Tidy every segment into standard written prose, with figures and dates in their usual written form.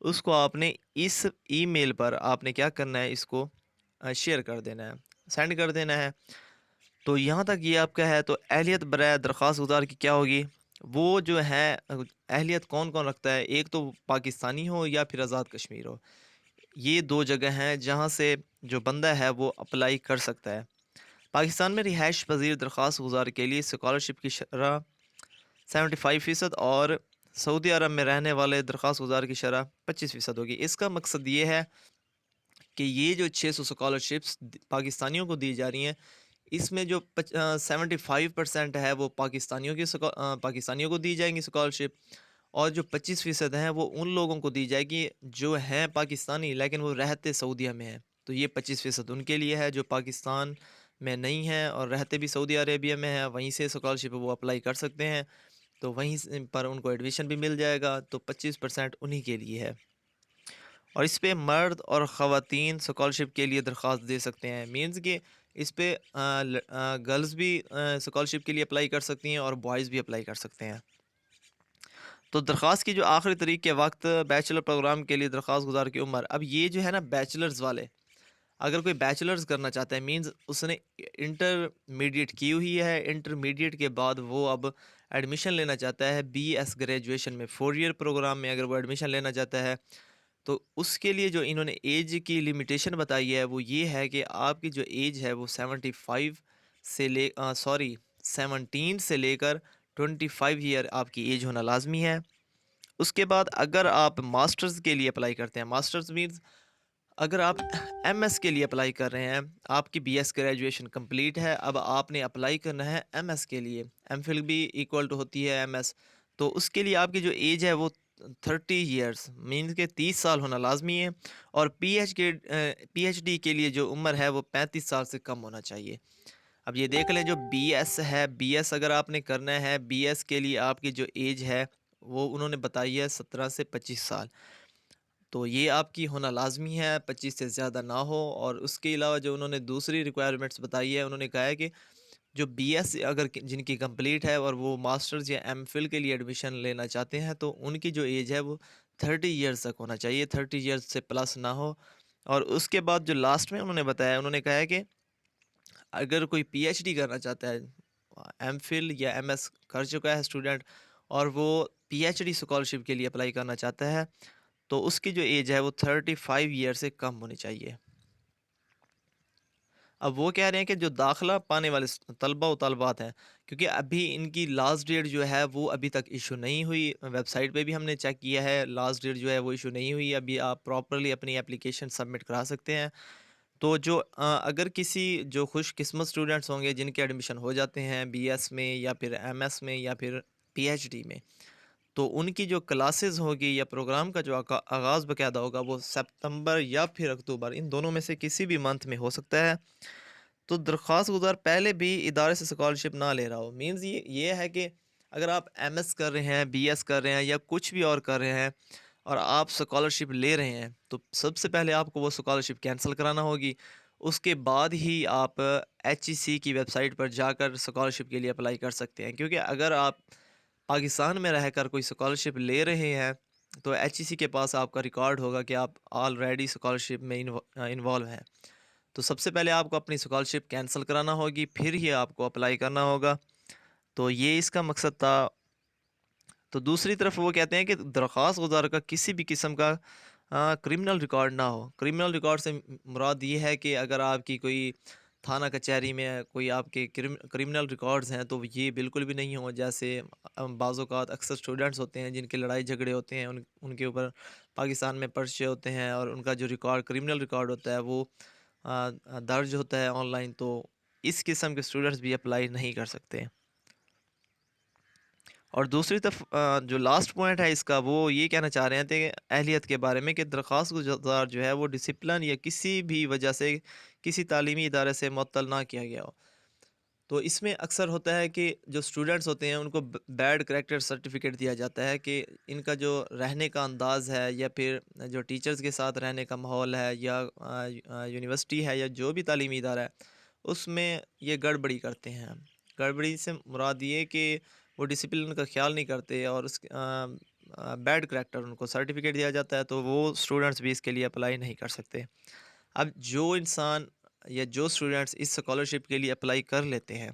اس کو آپ نے اس ای میل پر آپ نے کیا کرنا ہے، اس کو شیئر کر دینا ہے، سینڈ کر دینا ہے۔ تو یہاں تک یہ آپ کا ہے۔ تو اہلیت برائے درخواست گزار کی کیا ہوگی؟ وہ جو ہے اہلیت کون کون رکھتا ہے؟ ایک تو پاکستانی ہو یا پھر آزاد کشمیر ہو، یہ دو جگہ ہیں جہاں سے جو بندہ ہے وہ اپلائی کر سکتا ہے۔ پاکستان میں رہائش پذیر درخواست گزار کے لیے اسکالرشپ کی شرح 75% اور سعودی عرب میں رہنے والے درخواست گزار کی شرح 25% ہوگی۔ اس کا مقصد یہ ہے کہ یہ جو 600 اسکالرشپس پاکستانیوں کو دی جا رہی ہیں، اس میں جو 75% ہے وہ پاکستانیوں کو دی جائیں گی اسکالرشپ، اور جو 25% ہیں وہ ان لوگوں کو دی جائے گی جو ہیں پاکستانی لیکن وہ رہتے سعودیہ میں ہیں۔ تو یہ 25% ان کے لیے ہے جو پاکستان میں نہیں ہیں اور رہتے بھی سعودی عربیہ میں ہیں، وہیں سے اسکالرشپ وہ اپلائی کر سکتے ہیں، تو وہیں پر ان کو ایڈمیشن بھی مل جائے گا۔ تو 25% انہی کے لیے ہے، اور اس پہ مرد اور خواتین اسکالرشپ کے لیے درخواست دے سکتے ہیں۔ مینز کہ اس پہ گرلز بھی اسکالرشپ کے لیے اپلائی کر سکتی ہیں اور بوائز بھی اپلائی کر سکتے ہیں۔ تو درخواست کی جو آخری تاریخ کے وقت بیچلر پروگرام کے لیے درخواست گزار کی عمر، اب یہ جو ہے نا بیچلرز والے، اگر کوئی بیچلرز کرنا چاہتا ہے مینز اس نے انٹرمیڈیٹ کی ہوئی ہے، انٹرمیڈیٹ کے بعد وہ اب ایڈمیشن لینا چاہتا ہے بی ایس گریجویشن میں، 4 ایئر پروگرام میں اگر وہ ایڈمیشن لینا چاہتا ہے، تو اس کے لیے جو انہوں نے ایج کی لمیٹیشن بتائی ہے وہ یہ ہے کہ آپ کی جو ایج ہے وہ 17 سے لے کر 25 ایئر آپ کی ایج ہونا لازمی ہے۔ اس کے بعد اگر آپ ماسٹرز کے لیے اپلائی کرتے ہیں، ماسٹرز مینز اگر آپ ایم ایس کے لیے اپلائی کر رہے ہیں، آپ کی بی ایس گریجویشن کمپلیٹ ہے، اب آپ نے اپلائی کرنا ہے ایم ایس کے لیے، ایم فل بھی ایکول ٹو ہوتی ہے ایم ایس، تو اس کے لیے آپ کی جو ایج ہے وہ 30 ایئرس مینز کہ 30 سال ہونا لازمی ہے، اور پی ایچ ڈی کے لیے جو عمر ہے وہ 35 سال سے کم ہونا چاہیے۔ اب یہ دیکھ لیں جو بی ایس ہے، بی ایس اگر آپ نے کرنا ہے، بی ایس کے لیے آپ کی جو ایج ہے وہ انہوں نے بتائی ہے 17 سے 25 سال، تو یہ آپ کی ہونا لازمی ہے، 25 سے زیادہ نہ ہو۔ اور اس کے علاوہ جو انہوں نے دوسری ریکوائرمنٹس بتائی ہے، انہوں نے کہا ہے کہ جو بی ایس اگر جن کی کمپلیٹ ہے اور وہ ماسٹرز یا ایم فل کے لیے ایڈمیشن لینا چاہتے ہیں، تو ان کی جو ایج ہے وہ 30 ایئرس تک ہونا چاہیے، 30 ایئرس سے پلس نہ ہو۔ اور اس کے بعد جو لاسٹ میں انہوں نے بتایا، انہوں نے کہا ہے کہ اگر کوئی پی ایچ ڈی کرنا چاہتا ہے، ایم فل یا ایم ایس کر چکا ہے اسٹوڈنٹ، اور وہ پی ایچ ڈی اسکالرشپ کے لیے اپلائی کرنا چاہتا ہے، تو اس کی جو ایج ہے وہ 35 ایئر سے کم ہونی چاہیے۔ اب وہ کہہ رہے ہیں کہ جو داخلہ پانے والے طلبہ و طالبات ہیں، کیونکہ ابھی ان کی لاسٹ ڈیٹ جو ہے وہ ابھی تک ایشو نہیں ہوئی، ویب سائٹ پہ بھی ہم نے چیک کیا ہے، لاسٹ ڈیٹ جو ہے وہ ایشو نہیں ہوئی، ابھی آپ پراپرلی اپنی اپلیکیشن سبمٹ کرا سکتے ہیں۔ تو جو اگر کسی جو خوش قسمت اسٹوڈنٹس ہوں گے جن کے ایڈمیشن ہو جاتے ہیں بی ایس میں یا پھر ایم ایس میں یا پھر پی ایچ ڈی میں، تو ان کی جو کلاسز ہوگی یا پروگرام کا جو آغاز باقاعدہ ہوگا وہ ستمبر یا پھر اکتوبر، ان دونوں میں سے کسی بھی منتھ میں ہو سکتا ہے۔ تو درخواست گزار پہلے بھی ادارے سے اسکالرشپ نہ لے رہا ہو، مینز یہ ہے کہ اگر آپ ایم ایس کر رہے ہیں، بی ایس کر رہے ہیں یا کچھ بھی اور کر رہے ہیں اور آپ اسکالرشپ لے رہے ہیں، تو سب سے پہلے آپ کو وہ اسکالرشپ کینسل کرانا ہوگی، اس کے بعد ہی آپ ایچ ای سی کی ویب سائٹ پر جا کر اسکالرشپ کے لیے اپلائی کر سکتے ہیں۔ کیونکہ اگر آپ پاکستان میں رہ کر کوئی اسکالرشپ لے رہے ہیں تو ایچ ای سی کے پاس آپ کا ریکارڈ ہوگا کہ آپ آلریڈی اسکالرشپ میں انوالو ہیں، تو سب سے پہلے آپ کو اپنی اسکالرشپ کینسل کرانا ہوگی، پھر ہی آپ کو اپلائی کرنا ہوگا۔ تو یہ اس کا مقصد تھا۔ تو دوسری طرف وہ کہتے ہیں کہ درخواست گزار کا کسی بھی قسم کا کرمنل ریکارڈ نہ ہو۔ کرمنل ریکارڈ سے مراد یہ ہے کہ اگر آپ کی کوئی تھانہ کچہری میں کوئی آپ کے کرمنل ریکارڈز ہیں تو یہ بالکل بھی نہیں ہوں، جیسے بعض اوقات اکثر اسٹوڈنٹس ہوتے ہیں جن کے لڑائی جھگڑے ہوتے ہیں، ان کے اوپر پاکستان میں پرچے ہوتے ہیں اور ان کا جو کرمنل ریکارڈ ہوتا ہے وہ درج ہوتا ہے آن لائن، تو اس قسم کے اسٹوڈنٹس بھی اپلائی نہیں کر سکتے۔ اور دوسری طرف جو لاسٹ پوائنٹ ہے اس کا، وہ یہ کہنا چاہ رہے تھے کہ اہلیت کے بارے میں، کہ درخواست گزار جو ہے وہ ڈسپلن یا کسی بھی وجہ سے کسی تعلیمی ادارے سے معطل نہ کیا گیا ہو۔ تو اس میں اکثر ہوتا ہے کہ جو اسٹوڈنٹس ہوتے ہیں ان کو بیڈ کریکٹر سرٹیفکیٹ دیا جاتا ہے کہ ان کا جو رہنے کا انداز ہے یا پھر جو ٹیچرز کے ساتھ رہنے کا ماحول ہے یا یونیورسٹی ہے یا جو بھی تعلیمی ادارہ ہے اس میں یہ گڑبڑی کرتے ہیں۔ گڑبڑی سے مراد یہ کہ وہ ڈسپلن کا خیال نہیں کرتے اور بیڈ کریکٹر ان کو سرٹیفکیٹ دیا جاتا ہے، تو وہ اسٹوڈنٹس بھی اس کے لیے اپلائی نہیں کر سکتے۔ اب جو انسان یا جو اسٹوڈنٹس اس اسکالرشپ کے لیے اپلائی کر لیتے ہیں،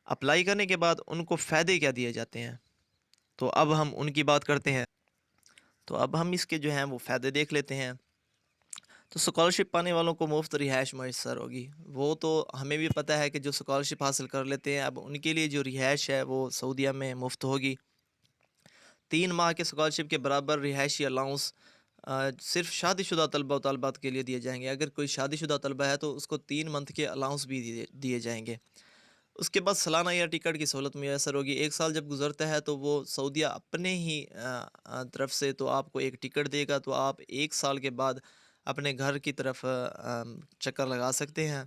اپلائی کرنے کے بعد ان کو فائدے کیا دیے جاتے ہیں، تو اب ہم ان کی بات کرتے ہیں۔ تو اب ہم اس کے جو ہیں وہ فائدے دیکھ لیتے ہیں۔ تو اسکالرشپ پانے والوں کو مفت رہائش میسر ہوگی۔ وہ تو ہمیں بھی پتہ ہے کہ جو اسکالرشپ حاصل کر لیتے ہیں، اب ان کے لیے جو رہائش ہے وہ سعودیہ میں مفت ہوگی۔ 3 ماہ کے اسکالرشپ کے برابر رہائشی الاؤنس صرف شادی شدہ طلبہ و طالبات کے لیے دیے جائیں گے۔ اگر کوئی شادی شدہ طلبہ ہے تو اس کو 3 منتھ کے الاؤنس بھی دیے جائیں گے۔ اس کے بعد سالانہ ایئر ٹکٹ کی سہولت میسر ہوگی۔ 1 سال جب گزرتا ہے تو وہ سعودیہ اپنے ہی طرف سے تو آپ کو ایک ٹکٹ دے گا، تو آپ 1 سال کے بعد اپنے گھر کی طرف چکر لگا سکتے ہیں۔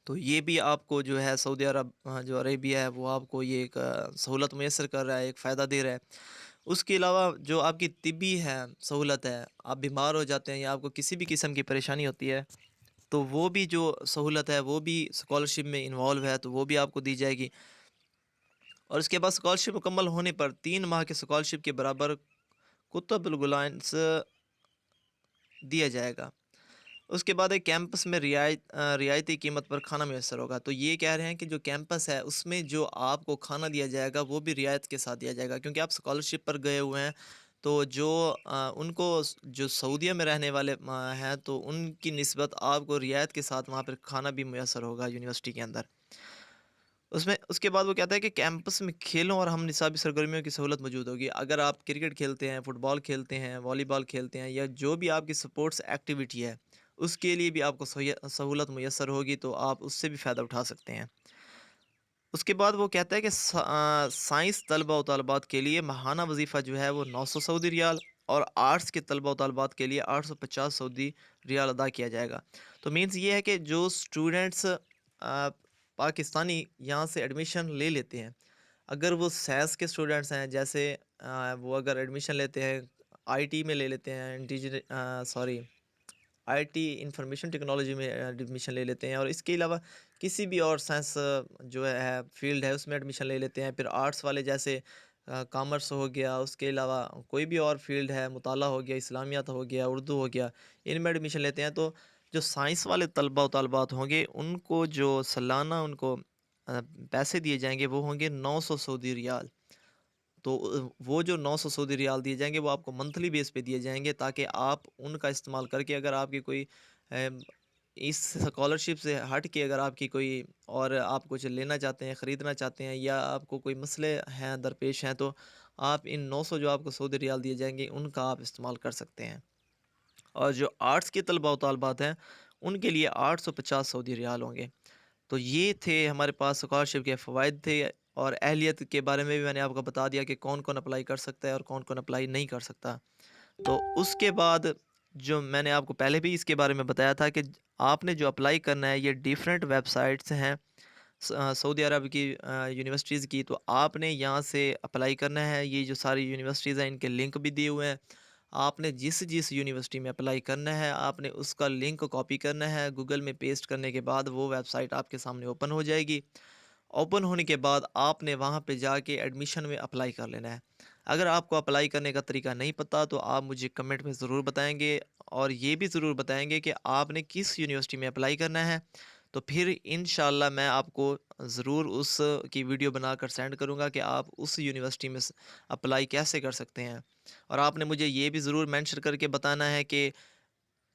تو یہ بھی آپ کو جو ہے سعودی عرب جو عربیہ ہے وہ آپ کو یہ ایک سہولت میسر کر رہا ہے، ایک فائدہ دے رہا ہے۔ اس کے علاوہ جو آپ کی طبی ہے سہولت ہے، آپ بیمار ہو جاتے ہیں یا آپ کو کسی بھی قسم کی پریشانی ہوتی ہے، تو وہ بھی جو سہولت ہے وہ بھی اسکالرشپ میں انوالو ہے، تو وہ بھی آپ کو دی جائے گی۔ اور اس کے بعد اسکالرشپ مکمل ہونے پر 3 ماہ کے اسکالرشپ کے برابر کتب الگلائنس دیا جائے گا۔ اس کے بعد ایک کیمپس میں رعایتی قیمت پر کھانا میسر ہوگا۔ تو یہ کہہ رہے ہیں کہ جو کیمپس ہے اس میں جو آپ کو کھانا دیا جائے گا وہ بھی رعایت کے ساتھ دیا جائے گا، کیونکہ آپ اسکالرشپ پر گئے ہوئے ہیں، تو جو ان کو جو سعودیہ میں رہنے والے ہیں تو ان کی نسبت آپ کو رعایت کے ساتھ وہاں پر کھانا بھی میسر ہوگا یونیورسٹی کے اندر۔ اس کے بعد وہ کہتا ہے کہ کیمپس میں کھیلوں اور ہم نصابی سرگرمیوں کی سہولت موجود ہوگی۔ اگر آپ کرکٹ کھیلتے ہیں، فٹ بال کھیلتے ہیں، والی بال کھیلتے ہیں، یا جو بھی آپ کی سپورٹس ایکٹیویٹی ہے اس کے لیے بھی آپ کو سہولت میسر ہوگی، تو آپ اس سے بھی فائدہ اٹھا سکتے ہیں۔ اس کے بعد وہ کہتا ہے کہ سائنس طلبہ و طالبات کے لیے ماہانہ وظیفہ جو ہے وہ 900 سعودی ریال، اور آرٹس کے طلبہ و طالبات کے لیے 850 سعودی ریال ادا کیا جائے گا۔ تو مینس یہ ہے کہ جو اسٹوڈنٹس پاکستانی یہاں سے ایڈمیشن لے لیتے ہیں، اگر وہ سائنس کے اسٹوڈنٹس ہیں، جیسے وہ اگر ایڈمیشن لیتے ہیں آئی ٹی میں لے لیتے ہیں، آئی ٹی انفارمیشن ٹیکنالوجی میں ایڈمیشن لے لیتے ہیں، اور اس کے علاوہ کسی بھی اور سائنس جو ہے فیلڈ ہے اس میں ایڈمیشن لے لیتے ہیں، پھر آرٹس والے جیسے کامرس ہو گیا، اس کے علاوہ کوئی بھی اور فیلڈ ہے، مطالعہ ہو گیا، اسلامیات ہو گیا، اردو ہو گیا، ان میں ایڈمیشن لیتے ہیں، تو جو سائنس والے طلبہ و طالبات ہوں گے ان کو جو سالانہ ان کو پیسے دیے جائیں گے وہ ہوں گے 900 سعودی ریال۔ تو وہ جو 900 سعودی ریال دیے جائیں گے وہ آپ کو منتھلی بیس پہ دیے جائیں گے، تاکہ آپ ان کا استعمال کر کے اگر آپ کی کوئی اس اسکالرشپ سے ہٹ کے اگر آپ کی کوئی اور آپ کچھ لینا چاہتے ہیں، خریدنا چاہتے ہیں، یا آپ کو کوئی مسئلے ہیں درپیش ہیں، تو آپ ان 900 جو آپ کو سعودی ریال دیے جائیں گے ان کا آپ استعمال کر سکتے ہیں۔ اور جو آرٹس کے طلبہ و طالبات ہیں ان کے لیے 850 سعودی ریال ہوں گے۔ تو یہ تھے ہمارے پاس اسکالرشپ کے فوائد تھے، اور اہلیت کے بارے میں بھی میں نے آپ کو بتا دیا کہ کون کون اپلائی کر سکتا ہے اور کون کون اپلائی نہیں کر سکتا۔ تو اس کے بعد جو میں نے آپ کو پہلے بھی اس کے بارے میں بتایا تھا کہ آپ نے جو اپلائی کرنا ہے یہ ڈیفرنٹ ویب سائٹس ہیں سعودی عرب کی یونیورسٹیز کی، تو آپ نے یہاں سے اپلائی کرنا ہے۔ یہ جو ساری یونیورسٹیز ہیں ان کے لنک بھی دیے ہوئے ہیں۔ آپ نے جس یونیورسٹی میں اپلائی کرنا ہے آپ نے اس کا لنک کاپی کرنا ہے، گوگل میں پیسٹ کرنے کے بعد وہ ویب سائٹ آپ کے سامنے اوپن ہو جائے گی۔ اوپن ہونے کے بعد آپ نے وہاں پہ جا کے ایڈمیشن میں اپلائی کر لینا ہے۔ اگر آپ کو اپلائی کرنے کا طریقہ نہیں پتہ تو آپ مجھے کمنٹ میں ضرور بتائیں گے، اور یہ بھی ضرور بتائیں گے کہ آپ نے کس یونیورسٹی میں اپلائی کرنا ہے، تو پھر انشاءاللہ میں آپ کو ضرور اس کی ویڈیو بنا کر سینڈ کروں گا کہ آپ اس یونیورسٹی میں اپلائی کیسے کر سکتے ہیں۔ اور آپ نے مجھے یہ بھی ضرور مینشن کر کے بتانا ہے کہ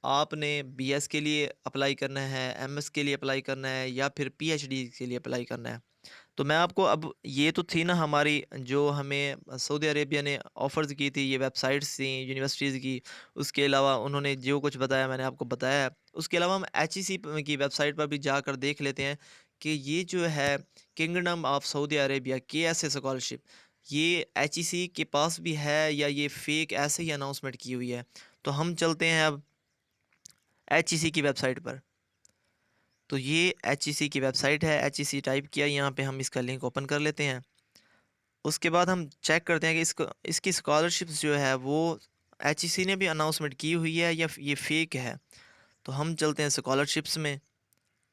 آپ نے بی ایس کے لیے اپلائی کرنا ہے، ایم ایس کے لیے اپلائی کرنا ہے، یا پھر پی ایچ ڈی کے لیے اپلائی کرنا ہے۔ تو میں آپ کو اب یہ تو تھی نا ہماری جو ہمیں سعودی عربیہ نے آفرز کی تھی، یہ ویب سائٹس تھیں یونیورسٹیز کی، اس کے علاوہ انہوں نے جو کچھ بتایا میں نے آپ کو بتایا ہے۔ اس کے علاوہ ہم ایچ ای سی کی ویب سائٹ پر بھی جا کر دیکھ لیتے ہیں کہ یہ جو ہے کنگڈم آف سعودی عربیہ کے ایس اسکالرشپ، یہ ایچ ای سی کے پاس بھی ہے یا یہ فیک ایسے ہی اناؤنسمنٹ کی ہوئی ہے۔ تو ہم چلتے ہیں اب ایچ ای سی کی ویب سائٹ پر۔ تو یہ ایچ ای سی کی ویب سائٹ ہے، ایچ ای سی ٹائپ کیا، یہاں پہ ہم اس کا لنک اوپن کر لیتے ہیں۔ اس کے بعد ہم چیک کرتے ہیں کہ اس کی اسکالرشپس جو ہے وہ ایچ ای سی نے بھی اناؤنسمنٹ کی ہوئی ہے یا یہ فیک ہے۔ تو ہم چلتے ہیں اسکالرشپس میں،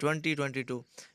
2022